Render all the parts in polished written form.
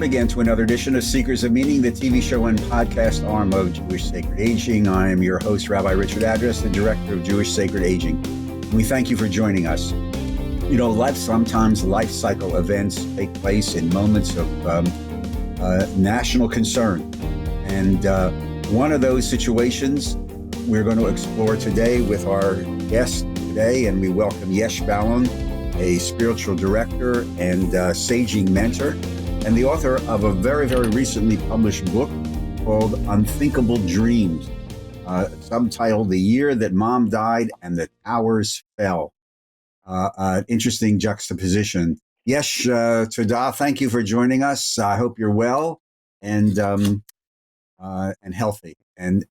welcome again to another edition of Seekers of Meaning, the TV show and podcast arm of Jewish Sacred Aging. I am your host, Rabbi Richard Address, the director of Jewish Sacred Aging. And we thank you for joining us. You know, sometimes life cycle events take place in moments of national concern. And one of those situations we're going to explore today with our guest today, and we welcome Yesh Ballon, a spiritual director and saging mentor, and the author of a very, very recently published book called Unthinkable Dreams, subtitled The Year That Mom Died and the Towers Fell. Interesting juxtaposition. Yesh, Todah, thank you for joining us. I hope you're well and healthy. And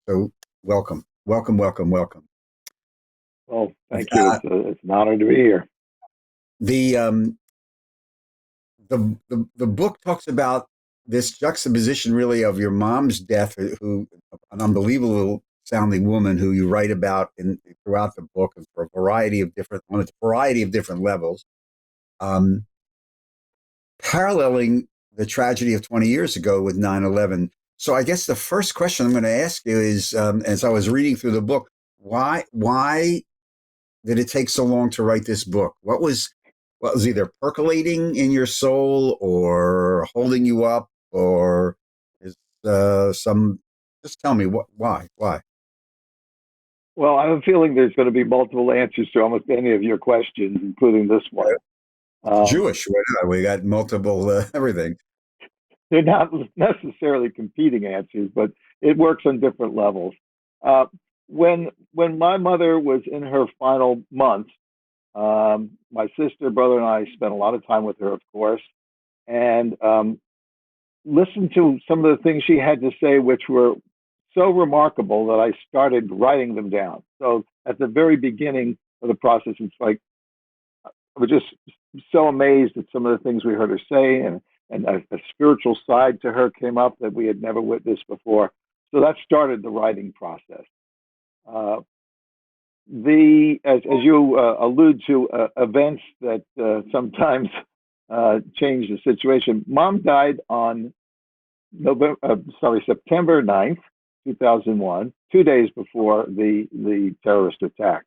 so welcome. Well, thank you. It's an honor to be here. The book talks about this juxtaposition, really, of your mom's death, who an unbelievable sounding woman who you write about throughout the book for a variety of different levels, paralleling the tragedy of 20 years ago with 9/11. So I guess the first question I'm going to ask you is, as I was reading through the book, why did it take so long to write this book? What was either percolating in your soul or holding you up, or is just tell me why? Well, I have a feeling there's going to be multiple answers to almost any of your questions, including this one. Jewish, we got multiple everything. They're not necessarily competing answers, but it works on different levels. When my mother was in her final months, my sister, brother, and I spent a lot of time with her, of course, and listened to some of the things she had to say, which were so remarkable that I started writing them down. So at the very beginning of the process, it's like I was just so amazed at some of the things we heard her say, and a spiritual side to her came up that we had never witnessed before. So that started the writing process. As you allude to, events that sometimes change the situation. Mom died on September 9th, 2001, 2 days before the terrorist attack.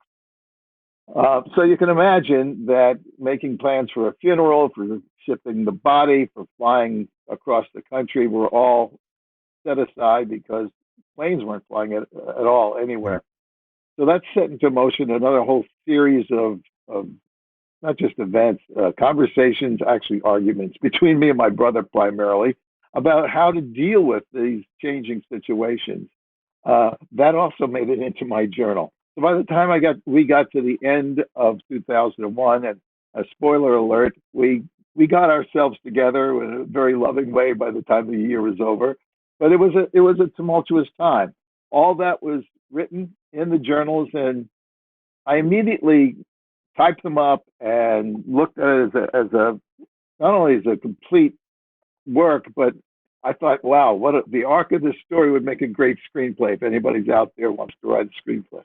So you can imagine that making plans for a funeral, for shipping the body, for flying across the country were all set aside because planes weren't flying at all anywhere. So that set into motion another whole series of not just events, conversations, actually arguments between me and my brother primarily about how to deal with these changing situations. That also made it into my journal. So by the time we got to the end of 2001, and a spoiler alert, we got ourselves together in a very loving way by the time the year was over. But it was a tumultuous time. All that was written in the journals, and I immediately typed them up and looked at it as a not only as a complete work, but I thought, wow, the arc of this story would make a great screenplay if anybody's out there wants to write a screenplay.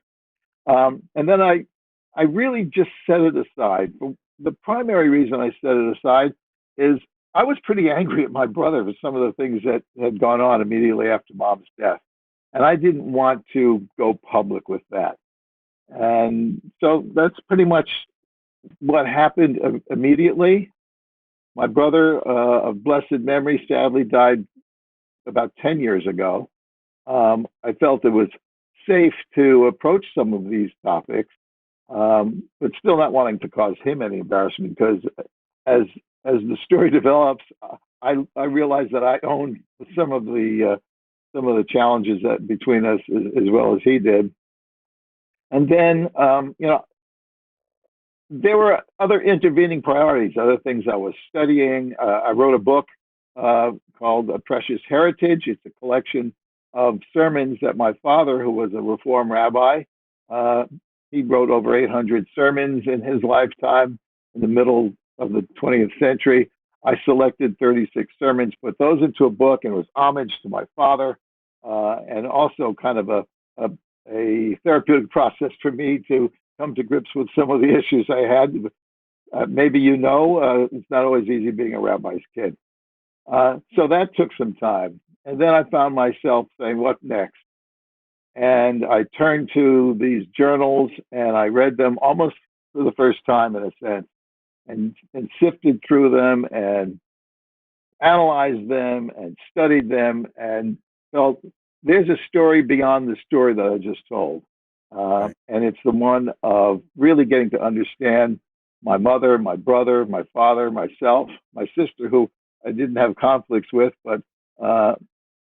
And then I really just set it aside. The primary reason I set it aside is I was pretty angry at my brother for some of the things that had gone on immediately after Mom's death. And I didn't want to go public with that. And so that's pretty much what happened immediately. My brother, of blessed memory, sadly died about 10 years ago. I felt it was safe to approach some of these topics, but still not wanting to cause him any embarrassment, because as the story develops, I realized that I owned some of the challenges that between us as well as he did. And then, there were other intervening priorities, other things I was studying. I wrote a book called A Precious Heritage. It's a collection of sermons that my father, who was a Reform rabbi, he wrote over 800 sermons in his lifetime in the middle of the 20th century. I selected 36 sermons, put those into a book, and it was homage to my father, and also kind of a therapeutic process for me to come to grips with some of the issues I had. Maybe it's not always easy being a rabbi's kid. So that took some time. And then I found myself saying, what next? And I turned to these journals and I read them almost for the first time, in a sense, and sifted through them and analyzed them and studied them and felt there's a story beyond the story that I just told. Right. And it's the one of really getting to understand my mother, my brother, my father, myself, my sister, who I didn't have conflicts with, but uh,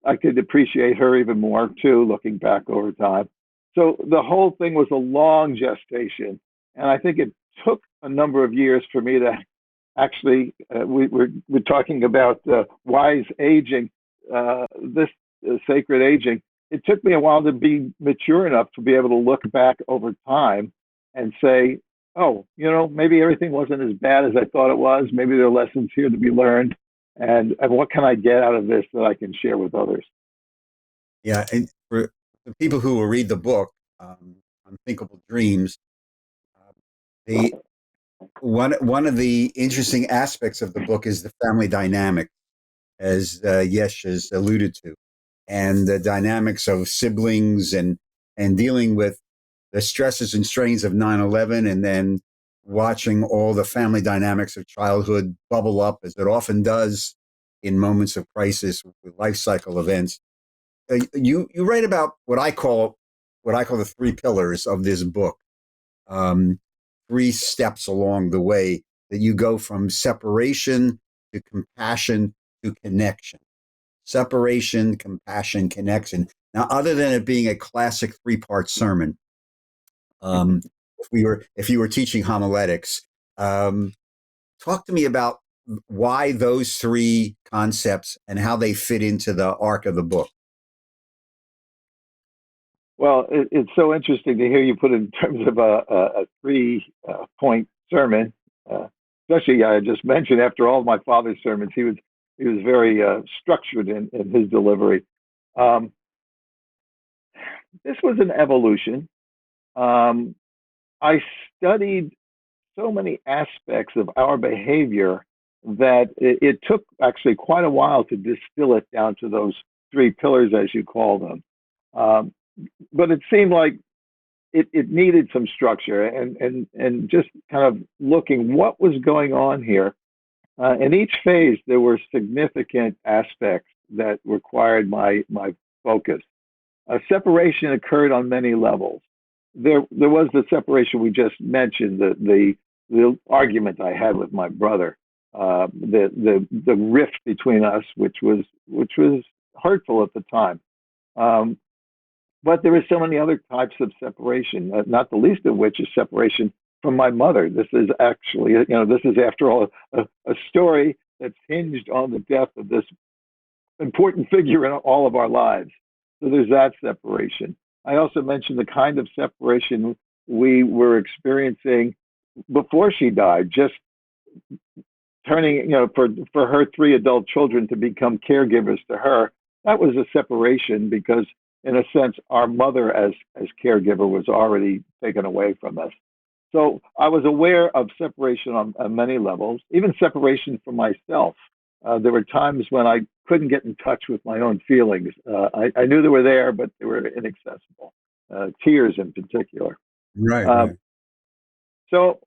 I could appreciate her even more too, looking back over time. So the whole thing was a long gestation. And I think it took a number of years for me to actually, we're talking about wise aging, this sacred aging. It took me a while to be mature enough to be able to look back over time and say, oh, maybe everything wasn't as bad as I thought it was. Maybe there are lessons here to be learned. And what can I get out of this that I can share with others? Yeah, and for the people who will read the book, Unthinkable Dreams, uh, the one of the interesting aspects of the book is the family dynamic, as Yesh has alluded to, and the dynamics of siblings and dealing with the stresses and strains of 9/11, and then watching all the family dynamics of childhood bubble up, as it often does in moments of crisis with life cycle events. You write about what I call the three pillars of this book, um, three steps along the way that you go from separation to compassion to connection. Separation, compassion, connection. Now, other than it being a classic three-part sermon, um, if you were teaching homiletics, um, talk to me about why those three concepts and how they fit into the arc of the book. Well, it's so interesting to hear you put it in terms of a three point sermon. Especially, I just mentioned after all my father's sermons, he was very structured in his delivery. Um, this was an evolution. Um, I studied so many aspects of our behavior that it took actually quite a while to distill it down to those three pillars, as you call them. Um, but it seemed like it needed some structure and just kind of looking what was going on here. In each phase, there were significant aspects that required my focus. Separation occurred on many levels. There was the separation we just mentioned, the argument I had with my brother, the rift between us, which was hurtful at the time. Um, but there are so many other types of separation, not the least of which is separation from my mother. This is actually, this is after all a story that's hinged on the death of this important figure in all of our lives. So there's that separation. I also mentioned the kind of separation we were experiencing before she died, just turning, for her three adult children to become caregivers to her. That was a separation because, in a sense, our mother as caregiver was already taken away from us. So I was aware of separation on many levels, even separation from myself. There were times when I couldn't get in touch with my own feelings. I knew they were there, but they were inaccessible, tears in particular. Right, Uh, right. so,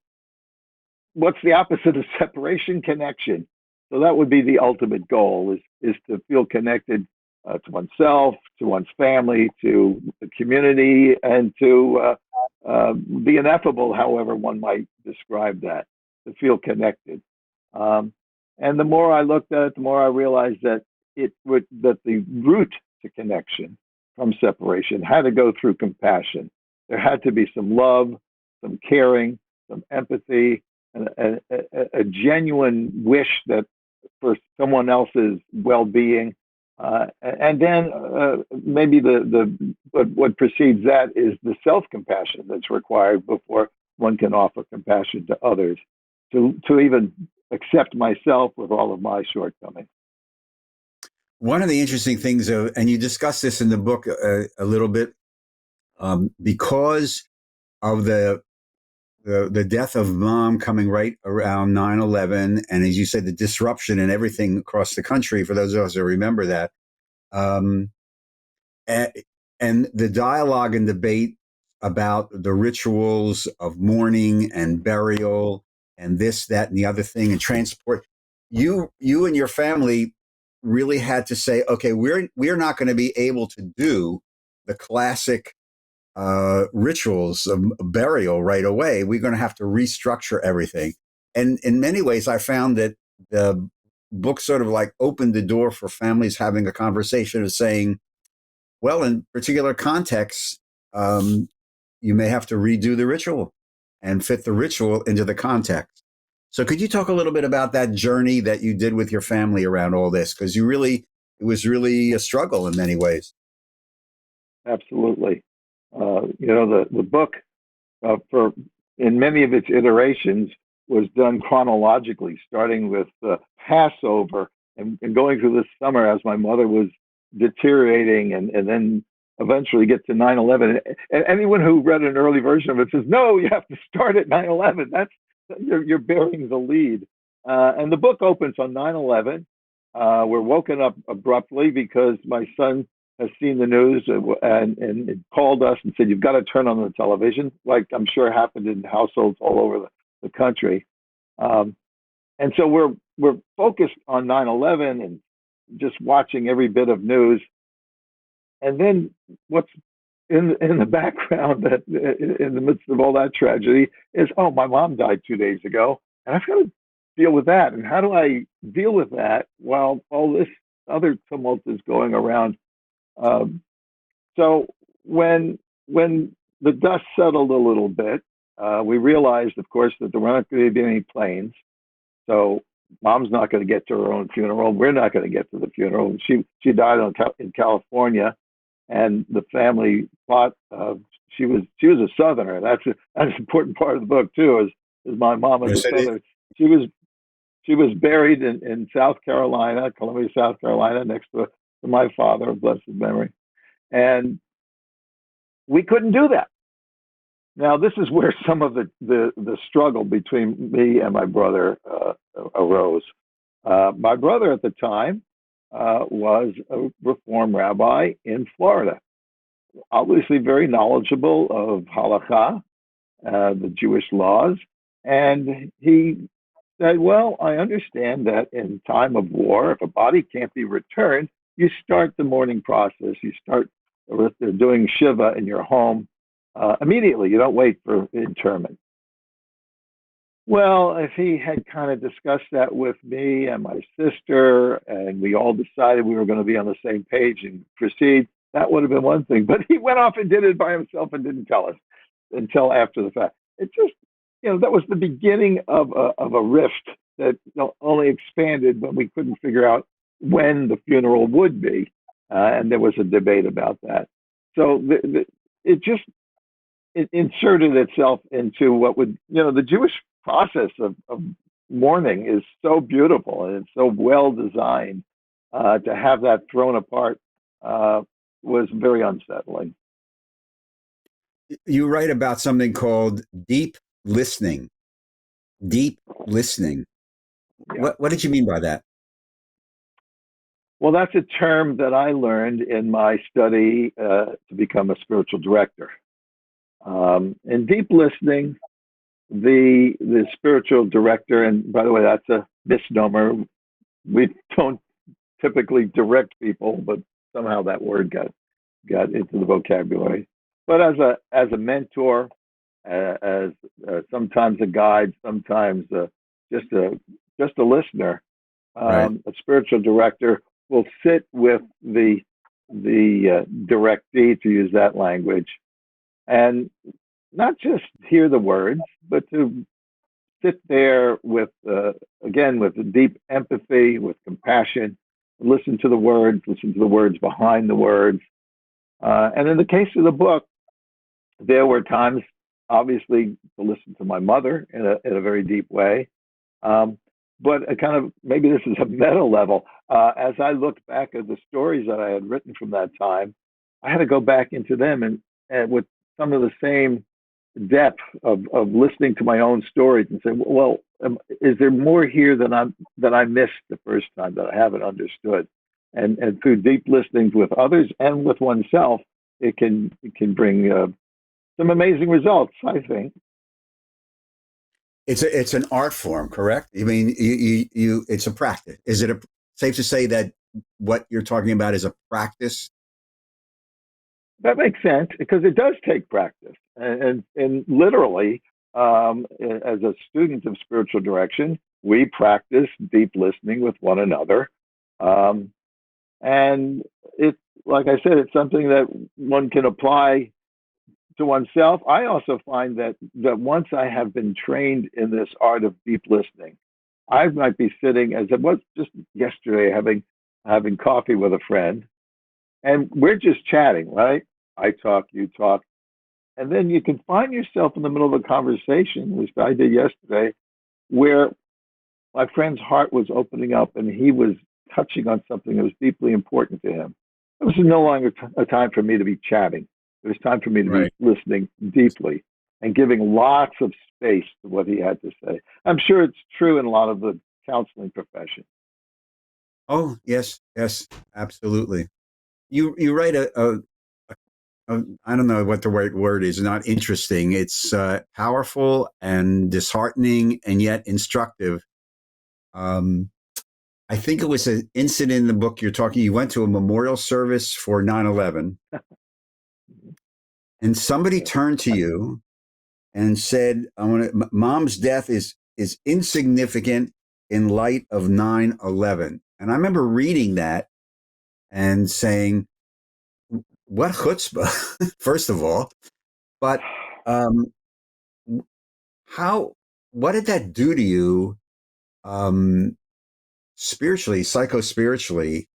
what's the opposite of separation? Connection. So that would be the ultimate goal: is to feel connected to oneself, to one's family, to the community, and to the ineffable, however one might describe that, to feel connected. Um, and the more I looked at it, the more I realized that the route to connection from separation had to go through compassion. There had to be some love, some caring, some empathy, and a genuine wish that for someone else's well-being. And then maybe what precedes that is the self-compassion that's required before one can offer compassion to others, to even accept myself with all of my shortcomings. One of the interesting things, and you discuss this in the book a little bit, because of the death of mom coming right around 9/11, and as you said, the disruption and everything across the country. For those of us who remember that, um, and the dialogue and debate about the rituals of mourning and burial and this, that, and the other thing, and transport. You and your family really had to say, okay, we're not going to be able to do the classic rituals of burial right away. We're going to have to restructure everything. And in many ways, I found that the book sort of like opened the door for families having a conversation of saying, well, in particular contexts, you may have to redo the ritual and fit the ritual into the context. So could you talk a little bit about that journey that you did with your family around all this? Because it was really a struggle in many ways. Absolutely. The book, for in many of its iterations, was done chronologically, starting with Passover and going through this summer as my mother was deteriorating, and then eventually get to 9/11. And anyone who read an early version of it says, no, you have to start at 9/11. You're bearing the lead. And the book opens on 9/11. We're woken up abruptly because my son has seen the news and called us and said, you've got to turn on the television, like I'm sure happened in households all over the country. And so we're focused on 9/11 and just watching every bit of news. And then what's in the background, that in the midst of all that tragedy, is, oh, my mom died 2 days ago, and I've got to deal with that. And how do I deal with that while all this other tumult is going around? So when the dust settled a little bit, we realized, of course, that there weren't going to be any planes. So mom's not going to get to her own funeral. We're not going to get to the funeral. She died in California, and the family thought she was a Southerner. That's an important part of the book too. Is my mom is a Southerner. She was buried in South Carolina, Columbia, South Carolina, next to my father of blessed memory. And we couldn't do that. Now, this is where some of the struggle between me and my brother arose. My brother at the time was a Reform rabbi in Florida, obviously very knowledgeable of halakha, the Jewish laws. And he said, well, I understand that in time of war, if a body can't be returned, you start the mourning process. You start doing Shiva in your home immediately. You don't wait for interment. Well, if he had kind of discussed that with me and my sister, and we all decided we were going to be on the same page and proceed, that would have been one thing. But he went off and did it by himself and didn't tell us until after the fact. It just, that was the beginning of a rift that only expanded when we couldn't figure out when the funeral would be. And there was a debate about that. So it inserted itself into what would, the Jewish process of mourning is so beautiful and it's so well designed. To have that thrown apart was very unsettling. You write about something called deep listening. Deep listening. Yeah. What did you mean by that? Well, that's a term that I learned in my study to become a spiritual director. In deep listening, the spiritual director, and by the way, that's a misnomer. We don't typically direct people, but somehow that word got into the vocabulary. But as a mentor, as sometimes a guide, sometimes just a listener, right. A spiritual director will sit with the directee, to use that language, and not just hear the words, but to sit there with deep empathy, with compassion, listen to the words behind the words. And in the case of the book, there were times, obviously, to listen to my mother in a very deep way. But a kind of, maybe this is a meta level, as I looked back at the stories that I had written from that time, I had to go back into them and with some of the same depth of listening to my own stories and saying, well, is there more here that I missed the first time that I haven't understood? And through deep listenings with others and with oneself, it can bring some amazing results, I think. It's an art form, correct? I mean, it's a practice. Is it safe to say that what you're talking about is a practice? That makes sense because it does take practice, and literally, as a student of spiritual direction, we practice deep listening with one another, um, and it, like I said, it's something that one can apply to oneself. I also find that once I have been trained in this art of deep listening, I might be sitting, as it was just yesterday, having coffee with a friend, and we're just chatting, right? I talk, you talk, and then you can find yourself in the middle of a conversation, which I did yesterday, where my friend's heart was opening up and he was touching on something that was deeply important to him. It was no longer a time for me to be chatting. It was time for me to be Right. listening deeply and giving lots of space to what he had to say. I'm sure it's true in a lot of the counseling profession. Oh, yes, yes, absolutely. You write I don't know what the right word is. Not interesting. It's powerful and disheartening, and yet instructive. Um, I think it was an incident in the book you're talking. You went to a memorial service for 9/11, and somebody Yeah. turned to you and said, "I want to, Mom's death is insignificant in light of 9/11." And I remember reading that and saying, "What chutzpah?" First of all, but um, how? What did that do to you, um, spiritually, psycho spiritually?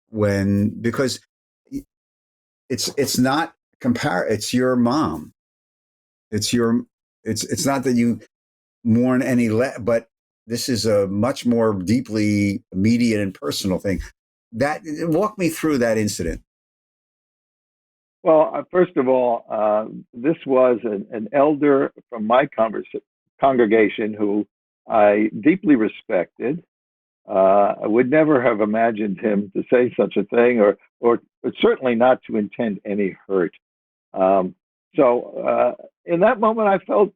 When because it's not compare. It's your mom. It's your. It's not that you mourn any but this is a much more deeply immediate and personal thing. That walk me through that incident. Well, first of all, this was an elder from my congregation who I deeply respected. I would never have imagined him to say such a thing, or certainly not to intend any hurt. Um, so in that moment, I felt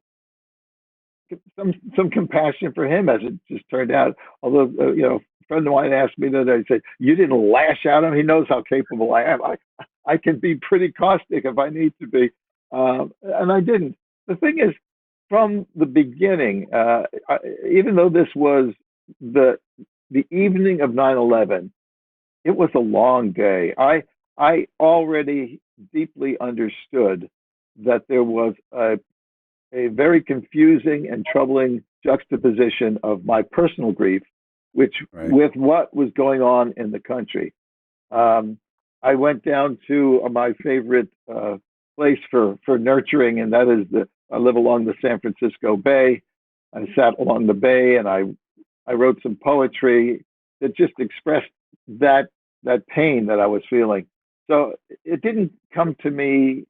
some compassion for him, as it just turned out. Although a friend of mine asked me that, I said, "You didn't lash at him. He knows how capable I am. I can be pretty caustic if I need to be, and I didn't." The thing is, from the beginning, even though this was the the evening of 9/11, it was a long day. I already deeply understood that there was a very confusing and troubling juxtaposition of my personal grief, which Right. with what was going on in the country. Um, I went down to my favorite place for nurturing, and that is I live along the San Francisco Bay. I sat along the bay, and I wrote some poetry that just expressed that that pain that I was feeling. So it didn't come to me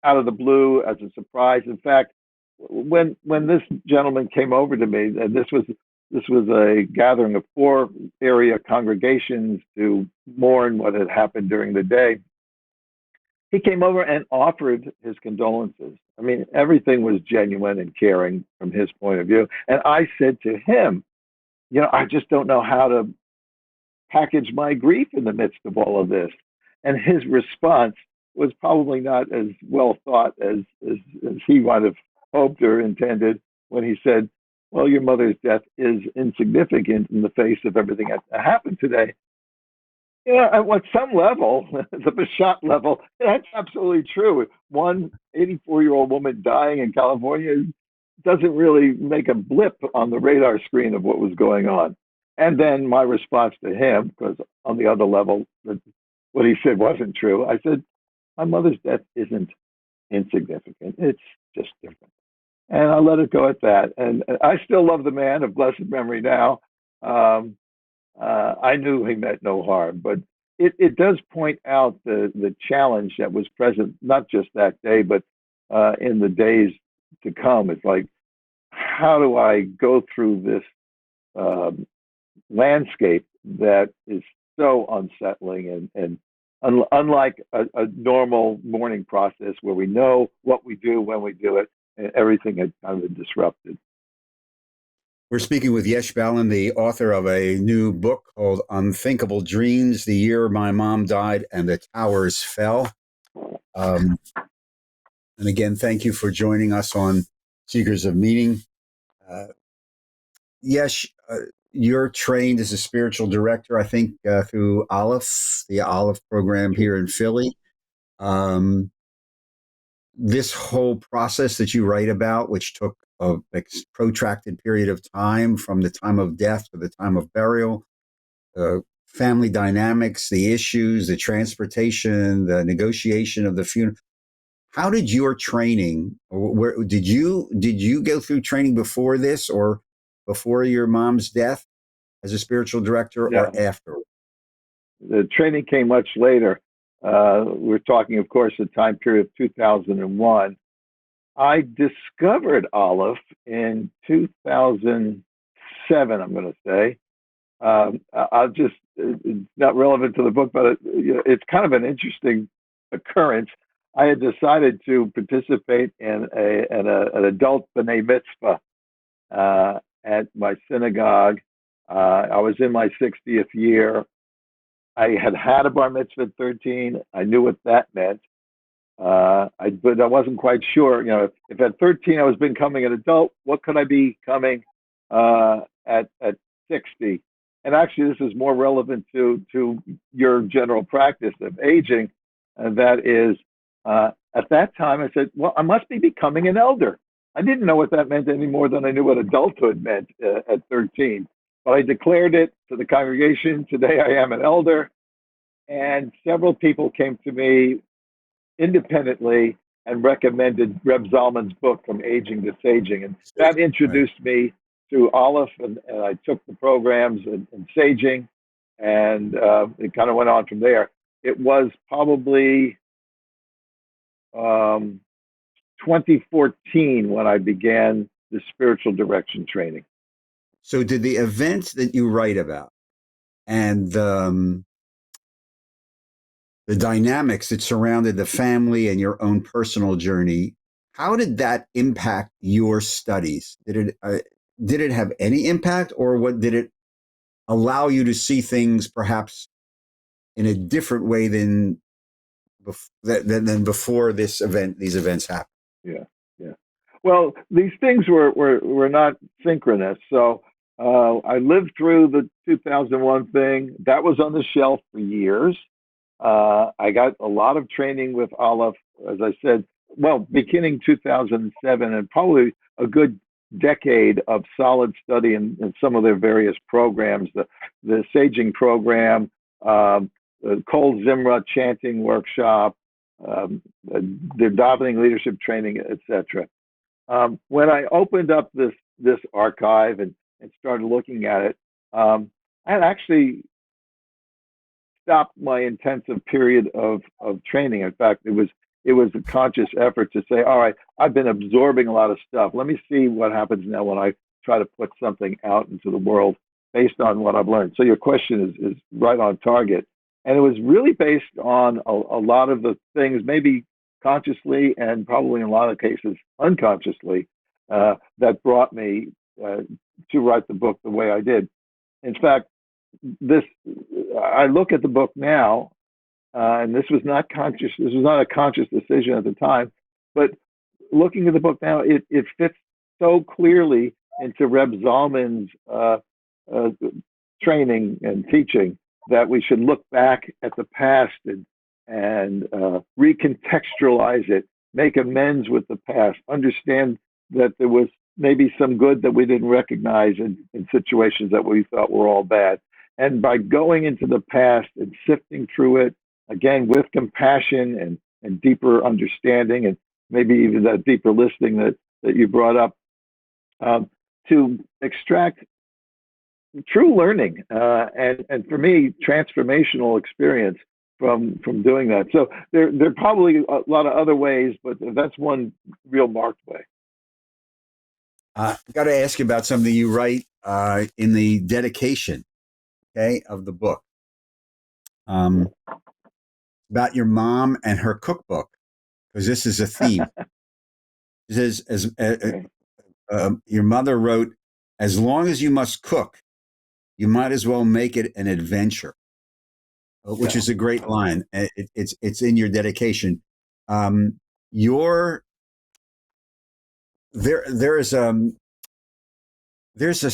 out of the blue as a surprise. In fact, when this gentleman came over to me, and this was a gathering of four area congregations to mourn what had happened during the day. He came over and offered his condolences. I mean, everything was genuine and caring from his point of view. And I said to him, I just don't know how to package my grief in the midst of all of this. And his response was probably not as well thought as he might have hoped or intended when he said, "Well, your mother's death is insignificant in the face of everything that happened today." At some level, the Bashat level, that's absolutely true. One 84-year-old woman dying in California doesn't really make a blip on the radar screen of what was going on. And then my response to him, because on the other level, what he said wasn't true. I said, "My mother's death isn't insignificant. It's just different." And I let it go at that. And I still love the man of blessed memory now. Um, I knew he meant no harm, but it does point out the challenge that was present, not just that day, but in the days to come. It's like, how do I go through this landscape that is so unsettling and unlike a normal mourning process where we know what we do when we do it, and everything had kind of been disrupted. We're speaking with Yesh Ballon, the author of a new book called Unthinkable Dreams, The Year My Mom Died and the Towers Fell. And again, thank you for joining us on Seekers of Meaning. Yesh, you're trained as a spiritual director, I think, through Aleph, the Aleph program here in Philly. This whole process that you write about, which took a protracted period of time from the time of death to the time of burial, family dynamics, the issues, the transportation, the negotiation of the funeral. How did your training, where did you go through training before this or before your mom's death as a spiritual director or after? The training came much later. We're talking, of course, the time period of 2001. I discovered Aleph in 2007, I'm going to say. I'll just, it's not relevant to the book, but it's kind of an interesting occurrence. I had decided to participate in an adult B'nai Mitzvah at my synagogue. I was in my 60th year. I had a bar mitzvah at 13. I knew what that meant. But I wasn't quite sure. If at 13 I was becoming an adult, what could I be becoming at 60? And actually, this is more relevant to your general practice of aging. And that is, at that time, I said, well, I must be becoming an elder. I didn't know what that meant any more than I knew what adulthood meant at 13. But I declared it to the congregation. Today I am an elder. And several people came to me independently and recommended Reb Zalman's book, From Aging to Saging. And that introduced me to Aleph, and I took the programs in Saging, and it kind of went on from there. It was probably 2014 when I began the spiritual direction training. So did the events that you write about and the dynamics that surrounded the family and your own personal journey, how did that impact your studies? Did it have any impact, or what did it allow you to see things perhaps in a different way than before these events happened? Yeah. Well, these things were not synchronous. So I lived through the 2001 thing. That was on the shelf for years. I got a lot of training with Aleph, as I said, beginning 2007, and probably a good decade of solid study in some of their various programs, the Saging program, the Kol Zimra chanting workshop, their davening leadership training, etc. When I opened up this archive and started looking at it, I had actually stopped my intensive period of training. In fact, it was a conscious effort to say, all right, I've been absorbing a lot of stuff. Let me see what happens now when I try to put something out into the world based on what I've learned. So your question is right on target. And it was really based on a lot of the things, maybe consciously and probably in a lot of cases unconsciously, that brought me to write the book the way I did. In fact, I look at the book now, and this was not conscious. This was not a conscious decision at the time, but looking at the book now, it fits so clearly into Reb Zalman's training and teaching that we should look back at the past and recontextualize it, make amends with the past, understand that there was maybe some good that we didn't recognize in situations that we thought were all bad. And by going into the past and sifting through it, again, with compassion and deeper understanding, and maybe even that deeper listening that you brought up, to extract true learning, and for me, transformational experience from doing that. So there are probably a lot of other ways, but that's one real marked way. Got to ask you about something you write in the dedication, okay, of the book, um, about your mom and her cookbook, because this is a theme. It says, Okay. your mother wrote, "As long as you must cook, you might as well make it an adventure," which Yeah. is a great line. It's in your dedication. Your there there's a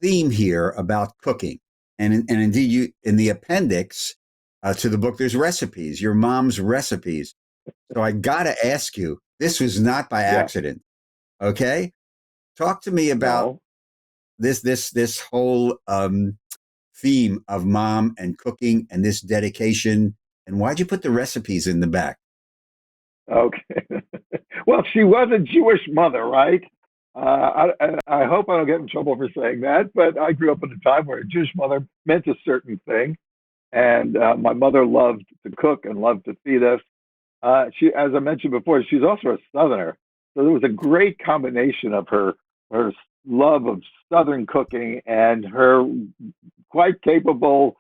theme here about cooking, and indeed you in the appendix to the book there's recipes, your mom's recipes. So I got to ask you, this was not by Yeah. accident, okay? Talk to me about No. this whole theme of mom and cooking and this dedication, and why'd you put the recipes in the back? Okay. Well, she was a Jewish mother, right? I hope I don't get in trouble for saying that, but I grew up in a time where a Jewish mother meant a certain thing, and my mother loved to cook and loved to feed us. She, as I mentioned before, she's also a Southerner, so there was a great combination of her love of Southern cooking and her quite capable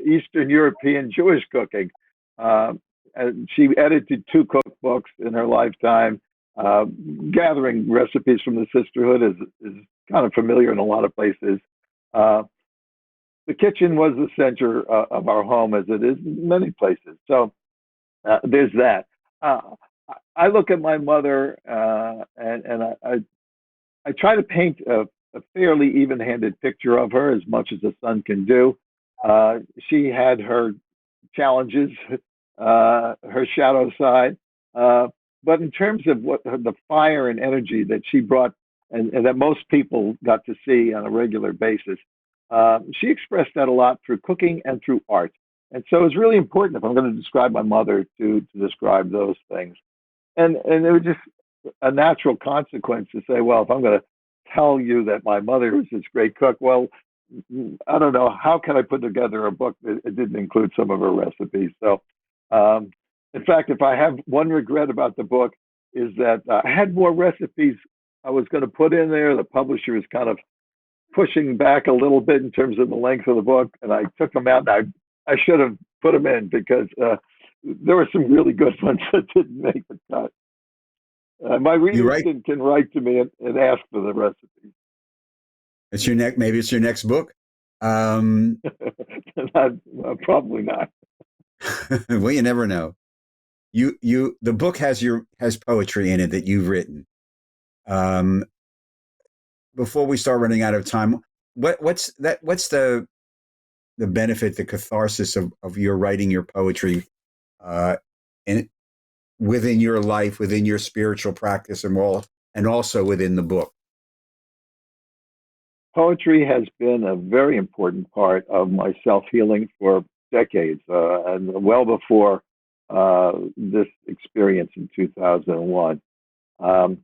Eastern European Jewish cooking. Uh, and she edited two cookbooks in her lifetime. Uh, Gathering recipes from the sisterhood is kind of familiar in a lot of places. Uh, the kitchen was the center of our home, as it is in many places. So there's that. Uh, I look at my mother, and I try to paint a fairly even-handed picture of her as much as a son can do. She had her challenges, her shadow side, uh, but in terms of what the fire and energy that she brought, and that most people got to see on a regular basis, she expressed that a lot through cooking and through art. And so it's really important if I'm going to describe my mother to describe those things. And it was just a natural consequence to say, well, if I'm going to tell you that my mother was this great cook, well, I don't know how can I put together a book that it didn't include some of her recipes. So, um, in fact, if I have one regret about the book is that I had more recipes I was going to put in there. The publisher is kind of pushing back a little bit in terms of the length of the book, and I took them out. And I should have put them in because there were some really good ones that didn't make the cut. My You readers write, can write to me and ask for the recipes. it's your next, maybe it's your next book. Um, Not, probably not. well, you never know. The book has poetry in it that you've written. Um, before we start running out of time, what's the benefit, the catharsis of your writing your poetry, uh, in within your life, within your spiritual practice, and also within the book? Poetry has been a very important part of my self healing for decades, and well before this experience in 2001. Um,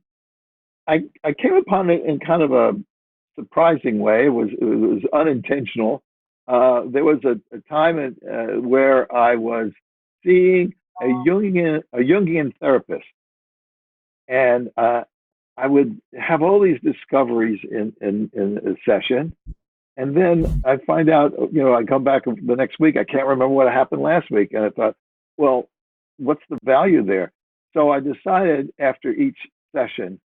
I came upon it in kind of a surprising way. It was unintentional. There was a time where I was seeing a Jungian therapist, and I would have all these discoveries in a session, and then I find out, I come back the next week, I can't remember what happened last week, and I thought, well, what's the value there? So I decided after each session,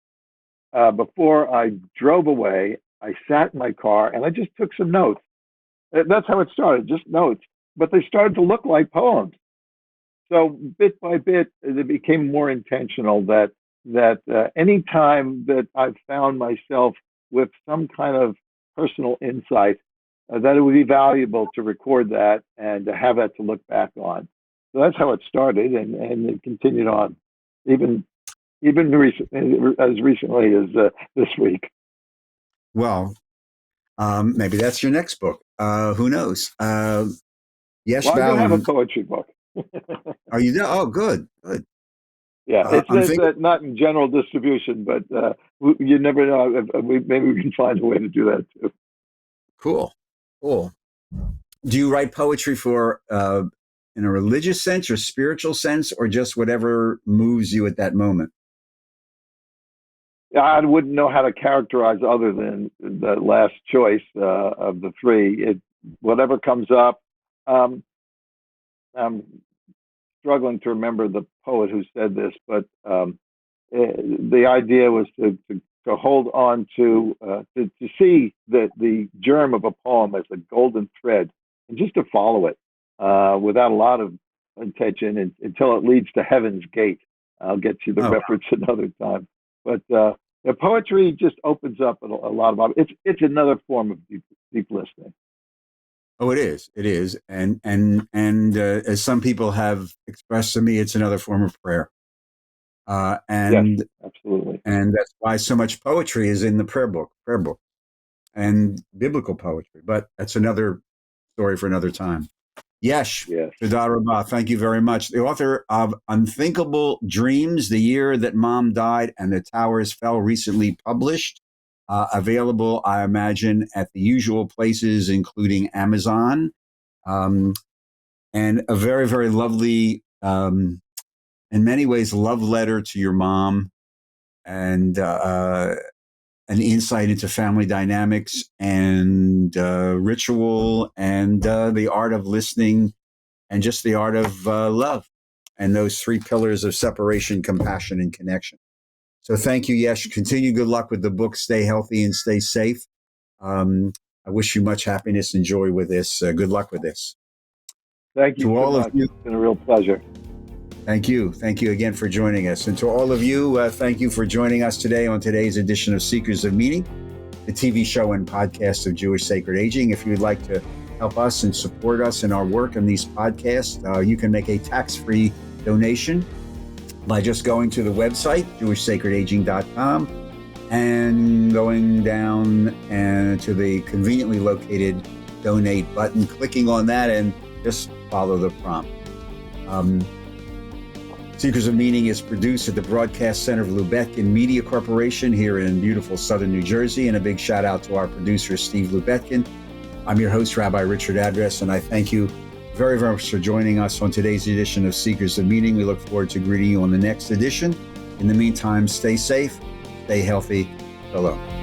before I drove away, I sat in my car and I just took some notes. That's how it started, just notes, but they started to look like poems. So bit by bit, it became more intentional that any time that I've found myself with some kind of personal insight, that it would be valuable to record that and to have that to look back on. So that's how it started, and it continued on, even as recently as this week. Well, maybe that's your next book. Who knows? Yesh Well, I do have a Ballon. poetry book. Are you there? Oh, good, good. Yeah, it's I'm thinking. not in general distribution, but you never know. Maybe we can find a way to do that too. Cool, cool. Do you write poetry for in a religious sense or spiritual sense, or just whatever moves you at that moment? I wouldn't know how to characterize other than the last choice of the three. Whatever comes up. Um, I'm struggling to remember the poet who said this, but the idea was to hold on to see the germ of a poem as a golden thread and just to follow it without a lot of intention until it leads to heaven's gate. I'll get you the Oh, reference another time. But the poetry just opens up a lot of it's another form of deep listening. oh, it is. It is. And as some people have expressed to me, it's another form of prayer. Uh, Yes, and absolutely. and that's why so much poetry is in the prayer book, and biblical poetry. But that's another story for another time. Yesh, Yes. Tadar Rabah, thank you very much. The author of Unthinkable Dreams, The Year That Mom Died and the Towers Fell, recently published. Available, I imagine, at the usual places, including Amazon. Um, and a very, very lovely, in many ways, love letter to your mom, and an insight into family dynamics and ritual and the art of listening and just the art of love and those three pillars of separation, compassion, and connection. So thank you, Yesh. Continue good luck with the book. Stay healthy and stay safe. I wish you much happiness and joy with this. Good luck with this. Thank you To so all of much. you, It's been a real pleasure. thank you. Thank you again for joining us. And to all of you, thank you for joining us today on today's edition of Seekers of Meaning, the TV show and podcast of Jewish Sacred Aging. If you'd like to help us and support us in our work on these podcasts, you can make a tax-free donation by just going to the website, jewishsacredaging.com, and going down and to the conveniently located donate button, clicking on that, and just follow the prompt. Seekers of Meaning is produced at the Broadcast Center of Lubetkin Media Corporation here in beautiful southern New Jersey. And a big shout out to our producer, Steve Lubetkin. I'm your host, Rabbi Richard Address, and I thank you very, very much for joining us on today's edition of Seekers of Meaning. We look forward to greeting you on the next edition. In the meantime, stay safe, stay healthy. Shalom.